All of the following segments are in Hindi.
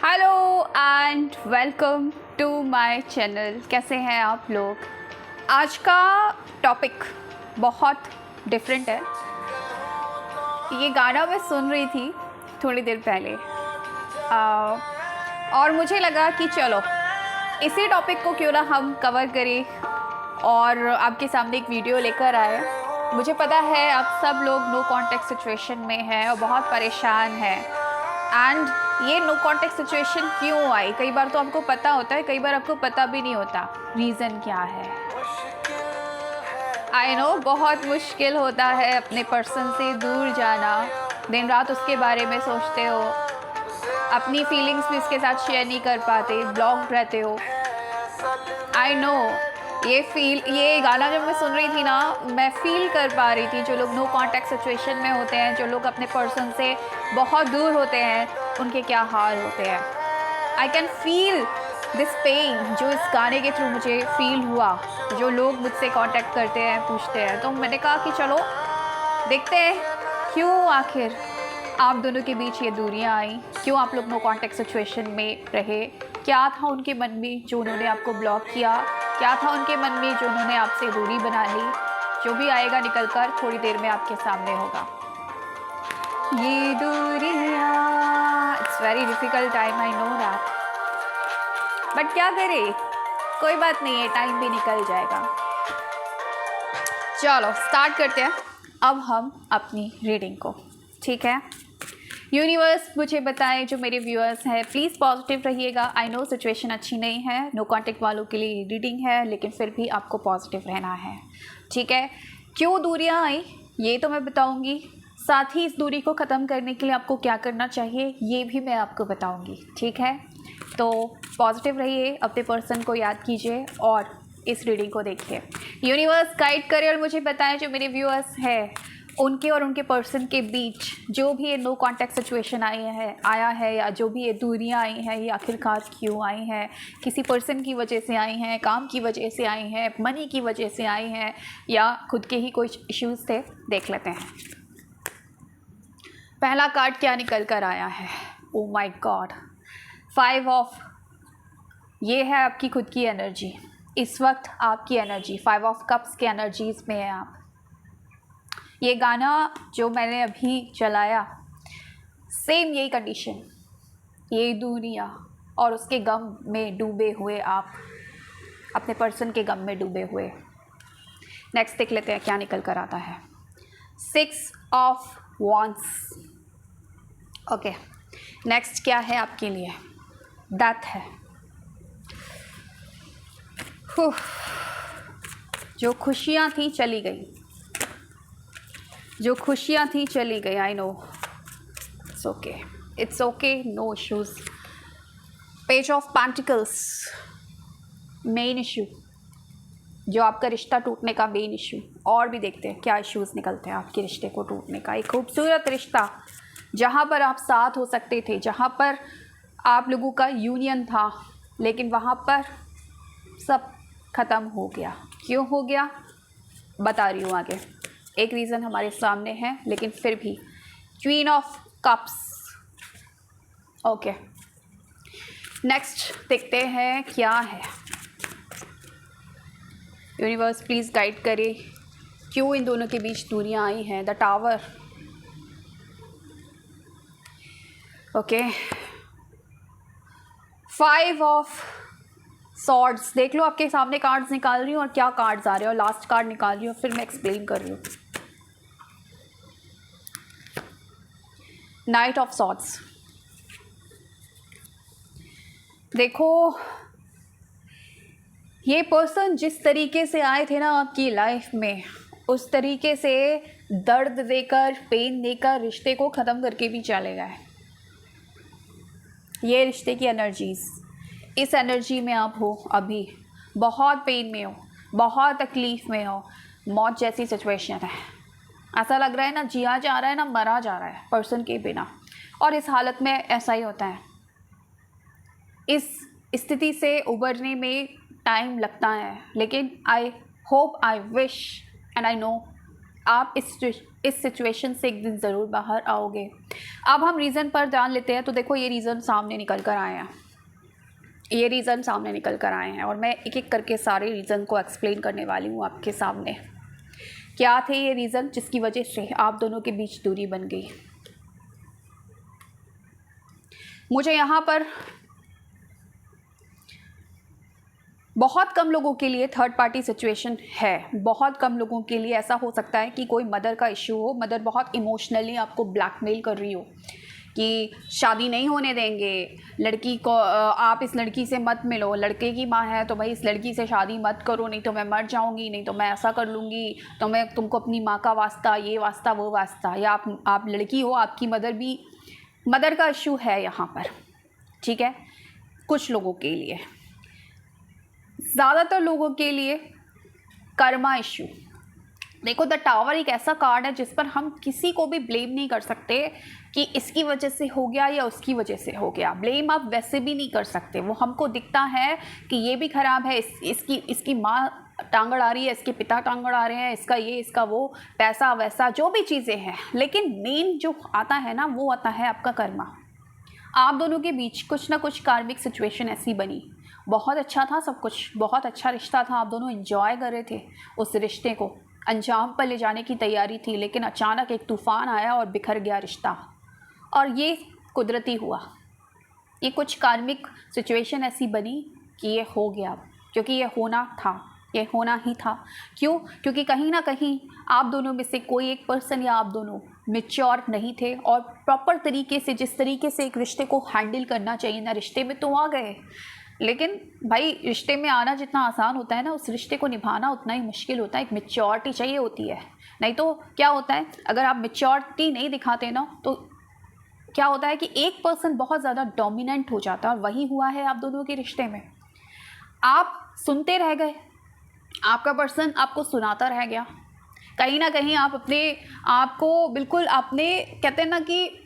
Hello and welcome to my channel. कैसे हैं आप लोग? आज का टॉपिक बहुत डिफरेंट है। ये गाना मैं सुन रही थी थोड़ी देर पहले और मुझे लगा कि चलो इसी टॉपिक को क्यों ना हम कवर करें और आपके सामने एक वीडियो लेकर आए। मुझे पता है आप सब लोग नो कॉन्टेक्ट सिचुएशन में हैं और बहुत परेशान हैं। एंड ये नो कॉन्टेक्ट सिचुएशन क्यों आई? कई बार तो आपको पता होता है, कई बार आपको पता भी नहीं होता रीज़न क्या है। आई नो बहुत मुश्किल होता है अपने पर्सन से दूर जाना। दिन रात उसके बारे में सोचते हो, अपनी फीलिंग्स भी उसके साथ शेयर नहीं कर पाते, ब्लॉक रहते हो। आई नो ये गाना जब मैं सुन रही थी ना, मैं फील कर पा रही थी जो लोग नो कॉन्टैक्ट सिचुएशन में होते हैं, जो लोग अपने पर्सन से बहुत दूर होते हैं, उनके क्या हाल होते हैं। I can feel this pain जो इस गाने के थ्रू मुझे फील हुआ। जो लोग मुझसे कांटेक्ट करते हैं, पूछते हैं, तो मैंने कहा कि चलो देखते हैं क्यों आखिर आप दोनों के बीच ये दूरियां आई, क्यों आप लोग नो कॉन्टैक्ट सिचुएशन में रहे। क्या था उनके मन में जो उन्होंने आपको ब्लॉक किया? क्या था उनके मन में जो उन्होंने आपसे दूरी बना ली? जो भी आएगा निकल कर थोड़ी देर में आपके सामने होगा। ये दूरियां, it's very difficult time, I know that, but क्या करें, कोई बात नहीं है, टाइम भी निकल जाएगा। चलो स्टार्ट करते हैं अब हम अपनी रीडिंग को। ठीक है, यूनिवर्स मुझे बताएं, जो मेरे व्यूअर्स हैं प्लीज़ पॉजिटिव रहिएगा। आई नो सिचुएशन अच्छी नहीं है, नो कॉन्टेक्ट वालों के लिए रीडिंग है, लेकिन फिर भी आपको पॉजिटिव रहना है। ठीक है, क्यों दूरियां आई ये तो मैं बताऊंगी, साथ ही इस दूरी को ख़त्म करने के लिए आपको क्या करना चाहिए ये भी मैं आपको बताऊंगी। ठीक है, तो पॉजिटिव रहिए, अपने पर्सन को याद कीजिए और इस रीडिंग को देखिए। यूनिवर्स गाइड करे और मुझे बताएं, जो मेरे व्यूअर्स हैं उनके और उनके पर्सन के बीच जो भी ये नो कॉन्टैक्ट सिचुएशन आया है या जो भी ये दूरियां आई हैं, ये आखिरकार क्यों आई हैं? किसी पर्सन की वजह से आई हैं, काम की वजह से आई हैं, मनी की वजह से आई हैं, या खुद के ही कोई इश्यूज़ थे? देख लेते हैं। पहला कार्ड क्या निकल कर आया है? ओ माय गॉड, 5 ऑफ, ये है आपकी खुद की एनर्जी। इस वक्त आपकी एनर्जी 5 ऑफ कप्स के एनर्जीज़ में है आप। ये गाना जो मैंने अभी चलाया, सेम यही कंडीशन, ये दूरियां और उसके गम में डूबे हुए आप, अपने पर्सन के गम में डूबे हुए। नेक्स्ट देख लेते हैं क्या निकल कर आता है। 6 ऑफ वॉन्ड्स। ओके, नेक्स्ट क्या है आपके लिए? डेथ है। जो खुशियाँ थी चली गई, जो खुशियाँ थी चली गई। I know, it's okay, it's okay, no issues. Page of pentacles, main issue, जो आपका रिश्ता टूटने का मेन इशू। और भी देखते हैं क्या इश्यूज़ निकलते हैं आपके रिश्ते को टूटने का। एक खूबसूरत रिश्ता जहाँ पर आप साथ हो सकते थे, जहाँ पर आप लोगों का यूनियन था, लेकिन वहाँ पर सब ख़त्म हो गया। क्यों हो गया बता रही हूँ आगे। एक रीज़न हमारे सामने है, लेकिन फिर भी queen of cups. Okay, next देखते हैं क्या है। यूनिवर्स प्लीज़ गाइड करे, क्यों इन दोनों के बीच दूरियां आई हैं? The tower. Okay, 5 of swords. देख लो, आपके सामने कार्ड्स निकाल रही हूँ और क्या कार्ड्स आ रहे हैं, और लास्ट कार्ड निकाल रही हूँ, फिर मैं एक्सप्लेन कर रही हूँ। Night of swords. देखो, ये पर्सन जिस तरीके से आए थे ना आपकी लाइफ में, उस तरीके से दर्द देकर, पेन देकर रिश्ते को ख़त्म करके भी चले गए। ये रिश्ते की एनर्जीज़, इस एनर्जी में आप हो अभी, बहुत पेन में हो, बहुत तकलीफ़ में हो, मौत जैसी सिचुएशन है। ऐसा लग रहा है ना जिया जा रहा है ना मरा जा रहा है पर्सन के बिना, और इस हालत में ऐसा ही होता है। इस स्थिति से उबरने में टाइम लगता है, लेकिन I hope, I wish and I know आप इस सिचुएशन से एक दिन ज़रूर बाहर आओगे। अब हम रीज़न पर ध्यान लेते हैं, तो देखो ये रीज़न सामने निकल कर आए हैं, ये रीज़न सामने निकल कर आए हैं और मैं एक एक करके सारे रीज़न को एक्सप्लेन करने वाली हूँ आपके सामने। क्या थे ये रीज़न जिसकी वजह से आप दोनों के बीच दूरी बन गई? मुझे यहाँ पर बहुत कम लोगों के लिए थर्ड पार्टी सिचुएशन है। बहुत कम लोगों के लिए ऐसा हो सकता है कि कोई मदर का इशू हो, मदर बहुत इमोशनली आपको ब्लैकमेल कर रही हो कि शादी नहीं होने देंगे, लड़की को आप इस लड़की से मत मिलो, लड़के की माँ है तो भाई इस लड़की से शादी मत करो, नहीं तो मैं मर जाऊंगी, नहीं तो मैं ऐसा कर लूँगी, तो मैं तुमको अपनी माँ का वास्ता, ये वास्ता वो वास्ता। या आप लड़की हो, आपकी मदर का इशू है यहाँ पर, ठीक है, कुछ लोगों के लिए। ज़्यादातर लोगों के लिए कर्मा इशू। देखो द टावर एक ऐसा कार्ड है जिस पर हम किसी को भी ब्लेम नहीं कर सकते कि इसकी वजह से हो गया या उसकी वजह से हो गया। ब्लेम आप वैसे भी नहीं कर सकते। वो हमको दिखता है कि ये भी ख़राब है, इसकी माँ टांग अड़ा रही है, इसके पिता टांग अड़ा रहे हैं, इसका ये इसका वो, पैसा वैसा जो भी चीज़ें हैं, लेकिन मेन जो आता है ना वो आता है आपका कर्मा। आप दोनों के बीच कुछ ना कुछ कार्मिक सिचुएशन ऐसी बनी, बहुत अच्छा था सब कुछ, बहुत अच्छा रिश्ता था, आप दोनों एंजॉय कर रहे थे, उस रिश्ते को अंजाम पर ले जाने की तैयारी थी, लेकिन अचानक एक तूफ़ान आया और बिखर गया रिश्ता। और ये कुदरती हुआ, ये कुछ कार्मिक सिचुएशन ऐसी बनी कि ये हो गया, क्योंकि ये होना था, ये होना ही था। क्यों? क्योंकि कहीं ना कहीं आप दोनों में से कोई एक पर्सन या आप दोनों मैच्योर नहीं थे और प्रॉपर तरीके से, जिस तरीके से एक रिश्ते को हैंडल करना चाहिए ना, रिश्ते में तो आ गए, लेकिन भाई रिश्ते में आना जितना आसान होता है ना, उस रिश्ते को निभाना उतना ही मुश्किल होता है। एक मैच्योरिटी चाहिए होती है, नहीं तो क्या होता है, अगर आप मैच्योरिटी नहीं दिखाते ना तो क्या होता है कि एक पर्सन बहुत ज़्यादा डोमिनेंट हो जाता है, और वही हुआ है आप दोनों के रिश्ते में। आप सुनते रह गए, आपका पर्सन आपको सुनाता रह गया, कहीं ना कहीं आप अपने आप को बिल्कुल, आपने कहते हैं ना कि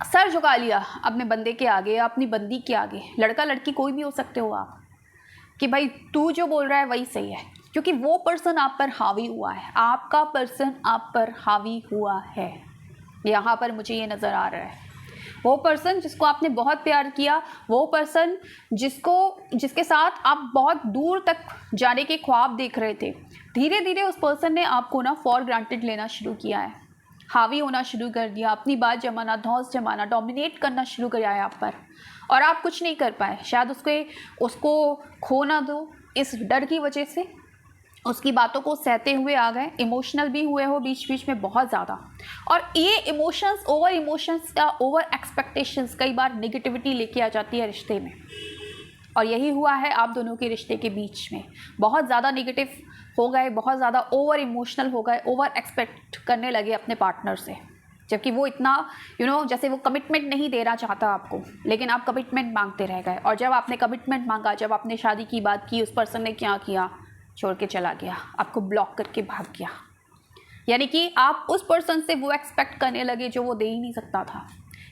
सर झुका लिया अपने बंदे के आगे या अपनी बंदी के आगे। लड़का लड़की कोई भी हो सकते हो आप, कि भाई तू जो बोल रहा है वही सही है, क्योंकि वो पर्सन आप पर हावी हुआ है, आपका पर्सन आप पर हावी हुआ है। यहाँ पर मुझे ये नज़र आ रहा है, वो पर्सन जिसको आपने बहुत प्यार किया, वो पर्सन जिसके साथ आप बहुत दूर तक जाने के ख्वाब देख रहे थे, धीरे धीरे उस पर्सन ने आपको ना फॉर ग्रांटेड लेना शुरू किया है, हावी होना शुरू कर दिया, अपनी बात जमाना, धौंस जमाना, डोमिनेट करना शुरू किया है आप पर, और आप कुछ नहीं कर पाए। शायद उसको खो ना दो, इस डर की वजह से उसकी बातों को सहते हुए आ गए, इमोशनल भी हुए हो बीच बीच में बहुत ज़्यादा। और ये इमोशंस या ओवर एक्सपेक्टेशंस कई बार नेगेटिविटी लेके आ जाती है रिश्ते में, और यही हुआ है आप दोनों के रिश्ते के बीच में। बहुत ज़्यादा नेगेटिव हो गए, बहुत ज़्यादा ओवर इमोशनल हो गए, ओवर एक्सपेक्ट करने लगे अपने पार्टनर से, जबकि वो इतना जैसे वो कमिटमेंट नहीं देना चाहता आपको, लेकिन आप कमिटमेंट मांगते रह गए। और जब आपने कमिटमेंट मांगा, जब आपने शादी की बात की, उस पर्सन ने क्या किया, छोड़ के चला गया, आपको ब्लॉक करके भाग गया। यानी कि आप उस पर्सन से वो एक्सपेक्ट करने लगे जो वो दे ही नहीं सकता था।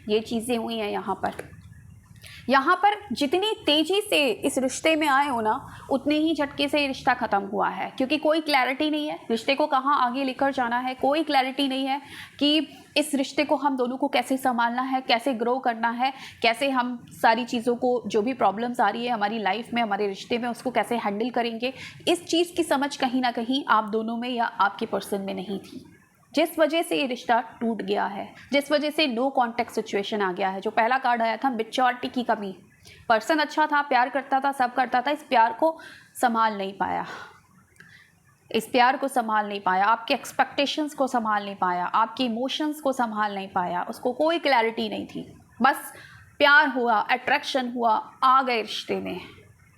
ये चीज़ें हुई हैं यहाँ पर जितनी तेज़ी से इस रिश्ते में आए हो ना, उतने ही झटके से ये रिश्ता ख़त्म हुआ है, क्योंकि कोई क्लैरिटी नहीं है रिश्ते को कहाँ आगे लेकर जाना है, कोई क्लैरिटी नहीं है कि इस रिश्ते को हम दोनों को कैसे संभालना है, कैसे ग्रो करना है, कैसे हम सारी चीज़ों को, जो भी प्रॉब्लम्स आ रही है हमारी लाइफ में, हमारे रिश्ते में, उसको कैसे हैंडल करेंगे। इस चीज़ की समझ कहीं ना कहीं आप दोनों में या आपके पर्सन में नहीं थी, जिस वजह से ये रिश्ता टूट गया है, जिस वजह से नो कॉन्टेक्ट सिचुएशन आ गया है। जो पहला कार्ड आया था मैच्योरिटी की कमी, पर्सन अच्छा था, प्यार करता था, सब करता था, इस प्यार को संभाल नहीं पाया, इस प्यार को संभाल नहीं पाया, आपके एक्सपेक्टेशंस को संभाल नहीं पाया, आपके इमोशंस को संभाल नहीं पाया, उसको कोई क्लैरिटी नहीं थी, बस प्यार हुआ, अट्रैक्शन हुआ, आ गए रिश्ते में।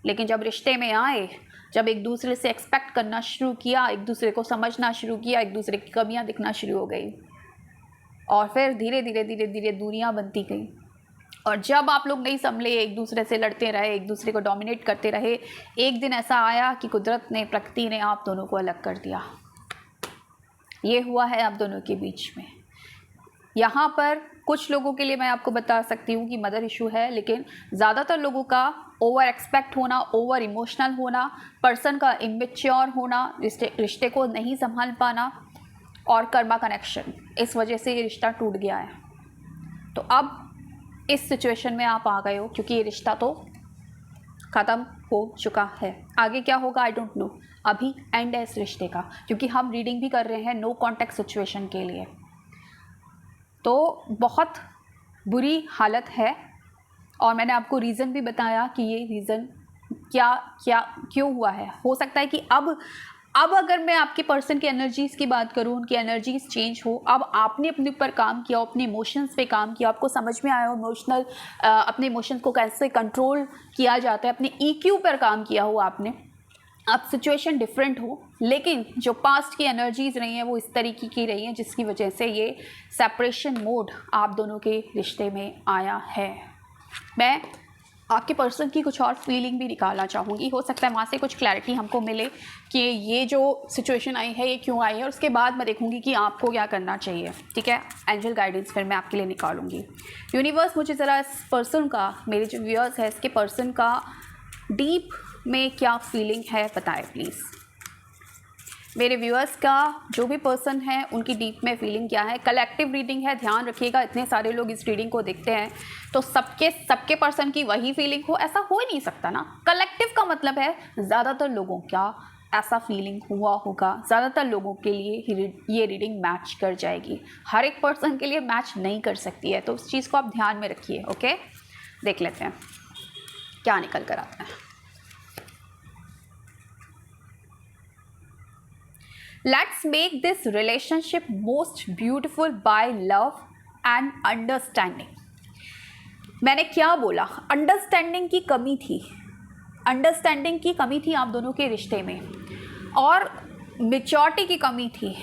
लेकिन जब रिश्ते में आए, जब एक दूसरे से एक्सपेक्ट करना शुरू किया, एक दूसरे को समझना शुरू किया, एक दूसरे की कमियां दिखना शुरू हो गई, और फिर धीरे धीरे दूरियां बनती गई। और जब आप लोग नहीं संभले, एक दूसरे से लड़ते रहे, एक दूसरे को डोमिनेट करते रहे, एक दिन ऐसा आया कि कुदरत ने, प्रकृति ने आप दोनों को अलग कर दिया। ये हुआ है आप दोनों के बीच में। यहाँ पर कुछ लोगों के लिए मैं आपको बता सकती हूँ कि मदर इशू है, लेकिन ज़्यादातर लोगों का ओवर एक्सपेक्ट होना, ओवर इमोशनल होना, पर्सन का इमेच्योर होना, रिश्ते को नहीं संभाल पाना, और कर्मा कनेक्शन, इस वजह से ये रिश्ता टूट गया है। तो अब इस सिचुएशन में आप आ गए हो क्योंकि ये रिश्ता तो ख़त्म हो चुका है। आगे क्या होगा आई डोंट नो, अभी एंड है इस रिश्ते का, क्योंकि हम रीडिंग भी कर रहे हैं नो कॉन्टैक्ट सिचुएशन के लिए। तो बहुत बुरी हालत है और मैंने आपको रीज़न भी बताया कि ये रीज़न क्यों हुआ है। हो सकता है कि अब अगर मैं आपके पर्सन की एनर्जीज़ की बात करूँ, उनकी एनर्जीज़ चेंज हो, अब आपने अपने ऊपर काम किया हो, अपने इमोशंस पे काम किया, आपको समझ में आया हो अपने इमोशंस को कैसे कंट्रोल किया जाता है, अपने EQ पर काम किया हो आपने, अब सिचुएशन डिफरेंट हो, लेकिन जो पास्ट की एनर्जीज़ रही हैं वो इस तरीके की रही हैं जिसकी वजह से ये सेपरेशन मोड आप दोनों के रिश्ते में आया है। मैं आपके पर्सन की कुछ और फीलिंग भी निकालना चाहूँगी, हो सकता है वहाँ से कुछ क्लैरिटी हमको मिले कि ये जो सिचुएशन आई है ये क्यों आई है, और उसके बाद मैं देखूँगी कि आपको क्या करना चाहिए। ठीक है, एंजल गाइडेंस फिर मैं आपके लिए निकालूंगी। यूनिवर्स मुझे ज़रा इस पर्सन का, मेरे जो व्यूअर्स है इसके पर्सन का डीप में क्या फीलिंग है बताएं प्लीज़। मेरे व्यूअर्स का जो भी पर्सन है उनकी डीप में फीलिंग क्या है। कलेक्टिव रीडिंग है, ध्यान रखिएगा, इतने सारे लोग इस रीडिंग को देखते हैं तो सबके पर्सन की वही फीलिंग हो ऐसा हो ही नहीं सकता ना। कलेक्टिव का मतलब है ज़्यादातर लोगों का ऐसा फीलिंग हुआ होगा, ज़्यादातर लोगों के लिए ये रीडिंग मैच कर जाएगी, हर एक पर्सन के लिए मैच नहीं कर सकती है, तो उस चीज़ को आप ध्यान में रखिए। ओके, देख लेते हैं क्या निकल कर आता है। Let's make this relationship most beautiful by love and understanding। मैंने क्या बोला, अंडरस्टैंडिंग की कमी थी, अंडरस्टैंडिंग की कमी थी आप दोनों के रिश्ते में, और मैच्योरिटी की कमी थी।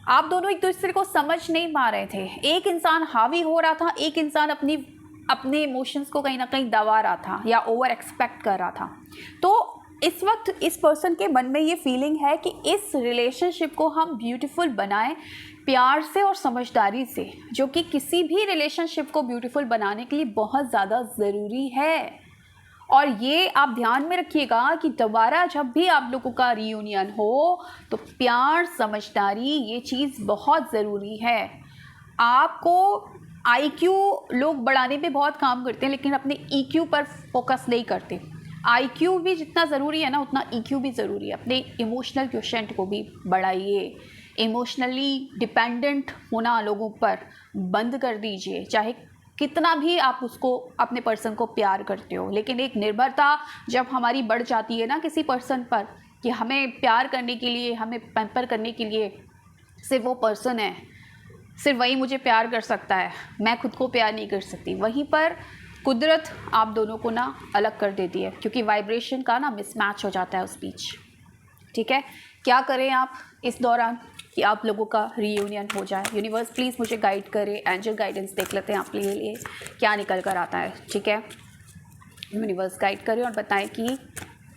आप दोनों एक दूसरे को समझ नहीं पा रहे थे, एक इंसान हावी हो रहा था, एक इंसान अपने इमोशंस को कहीं ना कहीं दबा रहा था या ओवर एक्सपेक्ट कर रहा था। तो इस वक्त इस पर्सन के मन में ये फीलिंग है कि इस रिलेशनशिप को हम ब्यूटीफुल बनाएं प्यार से और समझदारी से, जो कि किसी भी रिलेशनशिप को ब्यूटीफुल बनाने के लिए बहुत ज़्यादा ज़रूरी है। और ये आप ध्यान में रखिएगा कि दोबारा जब भी आप लोगों का रीयूनियन हो तो प्यार समझदारी ये चीज़ बहुत ज़रूरी है। आपको IQ लोग बढ़ाने पे बहुत काम करते हैं लेकिन अपने EQ पर फोकस नहीं करते। IQ भी जितना ज़रूरी है ना उतना EQ भी ज़रूरी है। अपने इमोशनल क्वोशेंट को भी बढ़ाइए, इमोशनली डिपेंडेंट होना लोगों पर बंद कर दीजिए। चाहे कितना भी आप उसको अपने पर्सन को प्यार करते हो, लेकिन एक निर्भरता जब हमारी बढ़ जाती है ना किसी पर्सन पर कि हमें प्यार करने के लिए, हमें पैम्पर करने के लिए सिर्फ वो पर्सन है, सिर्फ वही मुझे प्यार कर सकता है, मैं खुद को प्यार नहीं कर सकती, वहीं पर कुदरत आप दोनों को ना अलग कर देती है क्योंकि वाइब्रेशन का ना मिसमैच हो जाता है उस बीच। ठीक है, क्या करें आप इस दौरान कि आप लोगों का रीयूनियन हो जाए। यूनिवर्स प्लीज़ मुझे गाइड करें, एंजल गाइडेंस देख लेते हैं आपके लिए क्या निकल कर आता है। ठीक है, यूनिवर्स गाइड करें और बताएं कि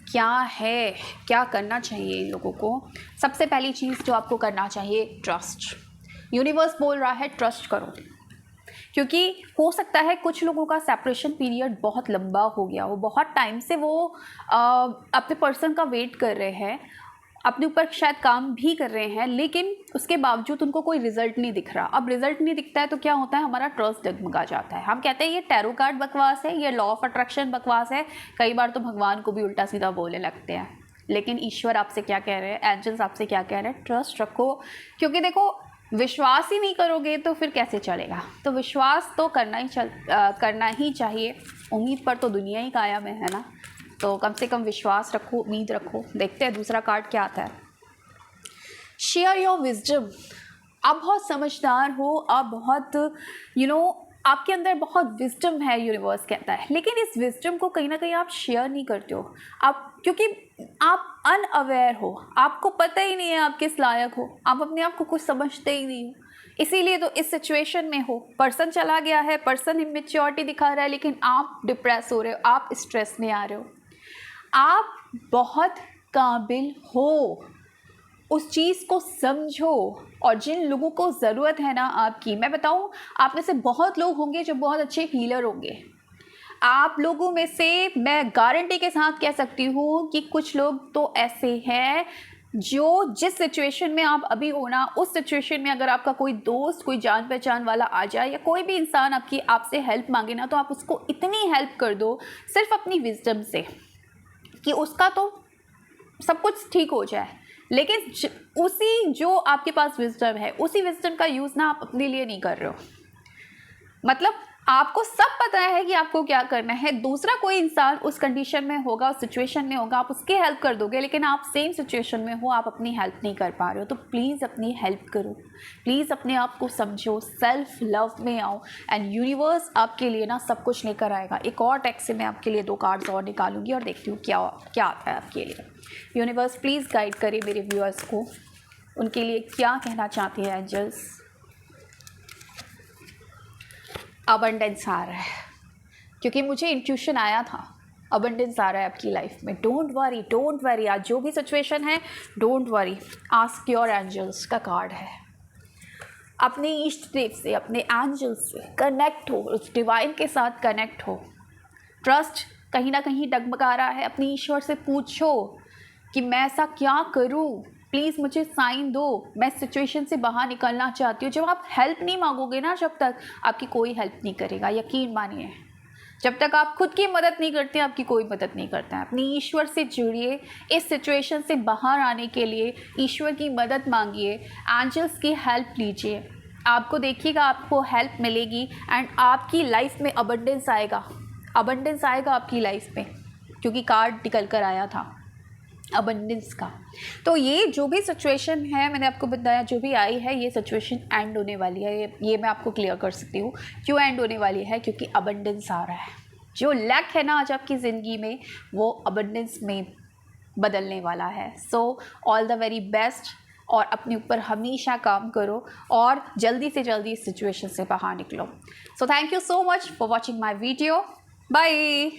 क्या है, क्या करना चाहिए इन लोगों को। सबसे पहली चीज़ जो आपको करना चाहिए, ट्रस्ट। यूनिवर्स बोल रहा है ट्रस्ट करो, क्योंकि हो सकता है कुछ लोगों का सेपरेशन पीरियड बहुत लंबा हो गया हो, बहुत टाइम से वो अपने पर्सन का वेट कर रहे हैं, अपने ऊपर शायद काम भी कर रहे हैं, लेकिन उसके बावजूद उनको कोई रिजल्ट नहीं दिख रहा। अब रिजल्ट नहीं दिखता है तो क्या होता है, हमारा ट्रस्ट डगमगा जाता है। हम कहते हैं ये टैरो कार्ड बकवास है, ये लॉ ऑफ अट्रैक्शन बकवास है, कई बार तो भगवान को भी उल्टा सीधा बोलने लगते हैं। लेकिन ईश्वर आपसे क्या कह रहे हैं, एंजल्स आपसे क्या कह रहे हैं, ट्रस्ट रखो। क्योंकि देखो, विश्वास ही नहीं करोगे तो फिर कैसे चलेगा। तो विश्वास तो करना ही चाहिए। उम्मीद पर तो दुनिया ही कायम है ना, तो कम से कम विश्वास रखो, उम्मीद रखो। देखते हैं दूसरा कार्ड क्या आता है। Share your wisdom. आप बहुत समझदार हो, आप बहुत आपके अंदर बहुत विजडम है, यूनिवर्स कहता है, लेकिन इस विजडम को कहीं ना कहीं आप शेयर नहीं करते हो। आप क्योंकि आप अनअवेयर हो, आपको पता ही नहीं है आप किस लायक हो, आप अपने आप को कुछ समझते ही नहीं हो, इसीलिए तो इस सिचुएशन में हो। पर्सन चला गया है, पर्सन इमेच्योरिटी दिखा रहा है, लेकिन आप डिप्रेस हो रहे हो, आप स्ट्रेस में आ रहे हो। आप बहुत काबिल हो, उस चीज़ को समझो। और जिन लोगों को ज़रूरत है ना आपकी, मैं बताऊं, आप में से बहुत लोग होंगे जो बहुत अच्छे हीलर होंगे। आप लोगों में से मैं गारंटी के साथ कह सकती हूँ कि कुछ लोग तो ऐसे हैं जिस सिचुएशन में आप अभी हो ना, उस सिचुएशन में अगर आपका कोई दोस्त, कोई जान पहचान वाला आ जाए या कोई भी इंसान आपसे हेल्प मांगे ना, तो आप उसको इतनी हेल्प कर दो सिर्फ अपनी विजडम से कि उसका तो सब कुछ ठीक हो जाए। लेकिन उसी जो आपके पास विजडम है, उसी विजडम का यूज़ ना आप अपने लिए नहीं कर रहे हो। मतलब आपको सब पता है कि आपको क्या करना है, दूसरा कोई इंसान उस कंडीशन में होगा, उस सिचुएशन में होगा, आप उसकी हेल्प कर दोगे, लेकिन आप सेम सिचुएशन में हो, आप अपनी हेल्प नहीं कर पा रहे हो। तो प्लीज़ अपनी हेल्प करो, प्लीज़ अपने आप को समझो, सेल्फ लव में आओ, एंड यूनिवर्स आपके लिए ना सब कुछ लेकर आएगा। एक और टेक्स्ट से मैं आपके लिए 2 कार्ड्स और निकालूंगी और देखती हूँ क्या क्या आता है आपके लिए। यूनिवर्स प्लीज़ गाइड करे मेरे व्यूअर्स को, उनके लिए क्या कहना चाहती है एंजल्स। अबंडेंस आ रहा है, क्योंकि मुझे इंट्यूशन आया था, अबंडेंस आ रहा है आपकी लाइफ में। डोंट वरी, आज जो भी सिचुएशन है, don't worry, ask your angels का कार्ड है। अपने इष्ट देव से, अपने एंजल्स से कनेक्ट हो, उस डिवाइन के साथ कनेक्ट हो। ट्रस्ट कहीं ना कहीं डगमगा रहा है, अपने ईश्वर से पूछो कि मैं ऐसा क्या करूं, प्लीज़ मुझे साइन दो, मैं सिचुएशन से बाहर निकलना चाहती हूँ। जब आप हेल्प नहीं मांगोगे ना, जब तक आपकी कोई हेल्प नहीं करेगा, यकीन मानिए। जब तक आप खुद की मदद नहीं करते, आपकी कोई मदद नहीं करता है। अपनी ईश्वर से जुड़िए, इस सिचुएशन से बाहर आने के लिए ईश्वर की मदद मांगिए, एंजल्स की हेल्प लीजिए। आपको देखिएगा आपको हेल्प मिलेगी एंड आपकी लाइफ में अबंडेंस आएगा आपकी लाइफ में, क्योंकि कार्ड निकल कर आया था अबंडेंस का। तो ये जो भी सिचुएशन है, मैंने आपको बताया, जो भी आई है, ये सिचुएशन एंड होने वाली है। ये मैं आपको क्लियर कर सकती हूँ क्यों एंड होने वाली है, क्योंकि अबंडेंस आ रहा है। जो लैक है ना आज आपकी ज़िंदगी में, वो अबंडेंस में बदलने वाला है। So all the very best, और अपने ऊपर हमेशा काम करो और जल्दी से जल्दी इस सिचुएशन से बाहर निकलो। So thank you so much for watching my video. Bye.